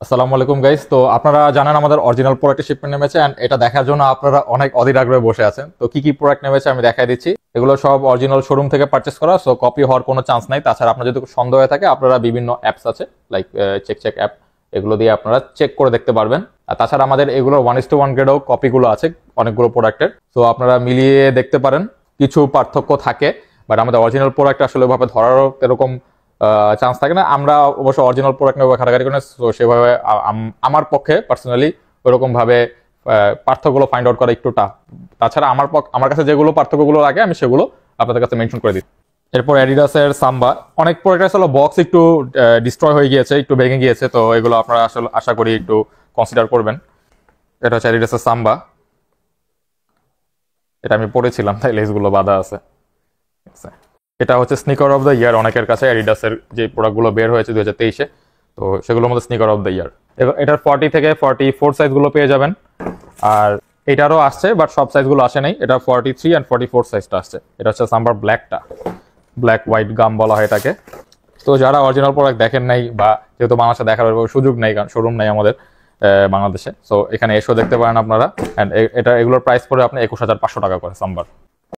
আসসালামু আলাইকুম গাইস। তো আপনারা জানেন আমাদের অরিজিনাল প্রোডাক্টের শিপমেন্ট নেমেছে এন্ড এটা দেখার জন্য আপনারা অনেক অধীর আগ্রহে বসে আছেন। তো কি কি প্রোডাক্ট নেমেছে আমি দেখাই দিচ্ছি। এগুলো সব অরিজিনাল শোরুম থেকে পারচেজ করা, সো কপি হওয়ার কোনো চান্স নাই। তাছাড়া আপনার যদি সন্দেহ হয়ে থাকে আপনারা বিভিন্ন অ্যাপস আছে লাইক চেক অ্যাপ, এগুলো দিয়ে আপনারা চেক করে দেখতে পারবেন। আর তাছাড়া আমাদের এগুলোর 1:1 গ্রেডও কপিগুলো আছে অনেকগুলো প্রোডাক্টের, সো আপনারা মিলিয়ে দেখতে পারেন। কিছু পার্থক্য থাকে, বাট আমাদের অরিজিনাল প্রোডাক্ট আসলে ভাবে ধরারও এরকম চান্স থাকে না। আমরা অবশ্য অরিজিনাল প্রোডাক্ট নেবো ঘাটাঘাটি করে, তো সেভাবে আমার পক্ষে পার্সোনালি ওইরকম ভাবে পার্থক্যগুলো ফাইন্ড আউট করা একটু টাফ। তাছাড়া আমার কাছে যেগুলো পার্থক্যগুলো লাগে আমি সেগুলো আপনাদের কাছে মেনশন করে দিই। এরপর অ্যাডিডাসের সাম্বা, অনেক প্রোডাক্ট আসলে বক্স একটু ডিস্ট্রয় হয়ে গিয়েছে, একটু ভেঙে গিয়েছে, তো এগুলো আপনারা আসলে আশা করি একটু কনসিডার করবেন। এটা হচ্ছে অ্যাডিডাসের সাম্বা, এটা আমি পড়েছিলাম তাই লেসগুলো বাঁধা আছে। এটা হচ্ছে স্নিকার অফ দ্য ইয়ার অনেকের কাছে। অ্যাডিডাসের যে প্রোডাক্টগুলো বের হয়েছে 2023-এ, তো সেগুলোর মধ্যে স্নিকার অফ দ্য ইয়ার। এটার 40 থেকে 44 সাইজগুলো পেয়ে যাবেন। আর এটারও আসছে, বাট সব সাইজগুলো আসে নাই। এটা 43 অ্যান্ড 44 সাইজটা আসছে। এটা হচ্ছে সাম্বার ব্ল্যাকটা, ব্ল্যাক হোয়াইট গাম বলা হয় এটাকে। তো যারা অরিজিনাল প্রোডাক্ট দেখেন নাই, বা যেহেতু বাংলাদেশে দেখার সুযোগ নেই কারণ শোরুম নেই আমাদের বাংলাদেশে, সো এখানে এসেও দেখতে পারেন আপনারা। অ্যান্ড এগুলোর প্রাইস পড়ে আপনি 21,500 টাকা করে সাম্বার।